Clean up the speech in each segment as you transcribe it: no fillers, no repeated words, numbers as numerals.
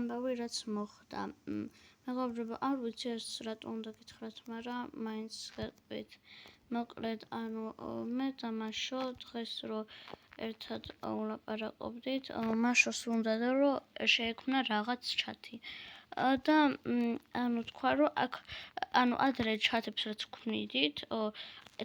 ამბავი რაც მოხდა. მეგობრებო, არ ვიცი ეს რატო უნდა გითხრათ, მაგრამ მაინც გეტყვით. მოკლედ, მე და მაშო დღეს რომ ერთად ვლაპარაკობდით, მაშოს უნდა რომ შეექმნა რაღაც ჩათი. და თქვა რომ აქ ადრე ჩათებს რაც გვქნიდით,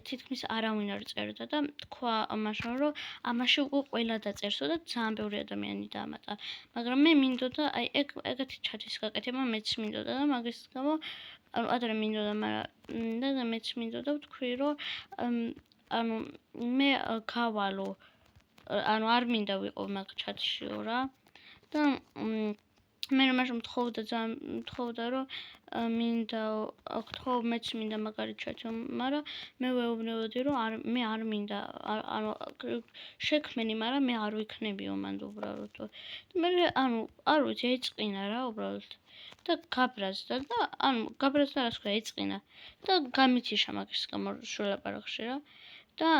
თითქმის არავინ არ წერდა და თქვა მაშინ რომ ამაში უკვე ყველა დაწერსო და ძალიან ბევრი ადამიანი დაამატა. მაგრამ მე მინდოდა აი ეგეთი ჩათის გაკეთება მეც მინდოდა და მაგის გამო ადრე მინდოდა, მაგრამ და მეც მინდოდა ვთქვი რომ მე გავალო, არ მინდა ვიყო მაგ ჩათშიო რა და მე მაშინ მთხოვდა რომ მეც მინდა მაგარი ჩათი, მაგრამ მე ვეუბნებოდი რომ მე არ მინდა, შექმენი, მაგრამ მე არ ვიქნებიო მანდ უბრალოდ. მე არ ვიცი, ეწყინა რა უბრალოდ და გაბრაზდა და გაბრაზდა რას ქვია, ეწყინა და გამითიშა მაგის გამო შულაპარაკში რა და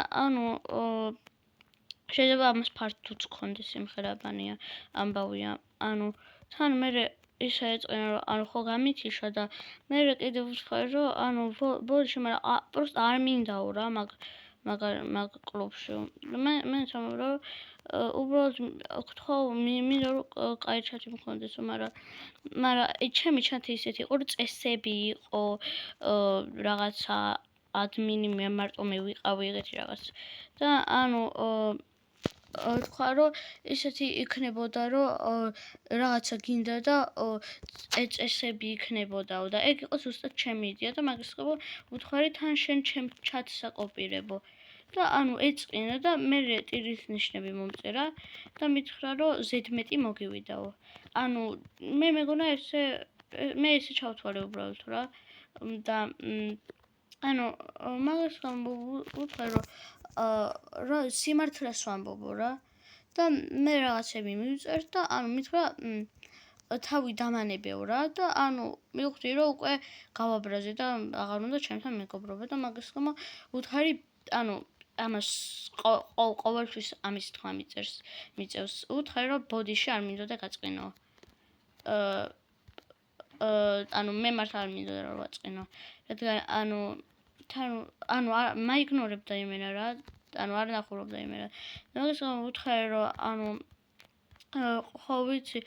შეიძლება ამას ფართოც გქონდეს სიმღერაბანია ამბავია, თან მე ისა ეწყინა რომ ხო გამითიშა და მე კიდევ ვთქვი რომ ბოდიში, მაგრამ პროსტ არ მინდაო რა მაგ კლუბში. მე თამარ რომ უბრალოდ გთხოვ, მინდა რომ კაი ჩათი მქონდეს, მაგრამ ჩემი ჩათი ისეთი იყო, რომ წესები იყო, რაღაცა ადმინი მე მარტო მე ვიყავი ეგეთი რაღაც და თქვა რომ ისეთი იქნებოდა რომ რაღაცა გინდა და წესები იქნებოდაო და ეგ იყო ზუსტად ჩემი იდეა და მაგის გამო ვუთხარი თან შენ ჩემ ჩათს აკოპირებო და ეწყინა და მე ტირის ნიშნები მომწერა და მითხრა რომ ზედმეტი მოგივიდაო. მე მეგონა მე ესე ჩავთვალე უბრალოდ რა და მაგას გამო ვუთხარი რომ სიმართლეს ვამბობო რა და მე რაღაცები მივწერთ და მითხრა თავი დამანებეო რა და მივხვდი რომ უკვე გავაბრაზე და აღარ უნდა ჩემთან მეგობრობა და მაგას გამო ვუთხარი ამას ყოველთვის ამის თქმა მიწევს. ვუთხარი რომ ბოდიში არ მინდოდა გაწყინო. მე მართლა არ მინდოდა რომ ვაწყინო. რადგან მაიგნორებდა იმენა რა, არ ნახულობდა იმენა. მაგას გამო ვუთხარი რომ ხო ვიცი,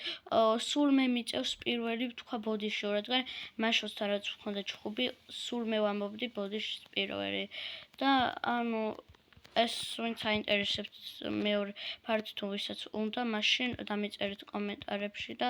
სულ მე მიწევს პირველი ვთქვა ბოდიშიო, რადგან მაშოსთან რაც ვქონდა ჩხუბი, სულ მე ვამბობდი ბოდიშის პირველი და ეს ვინც აინტერესებთ მეორე ფართი თუ ვისაც უნდა, მაშინ დამიწერეთ კომენტარებში და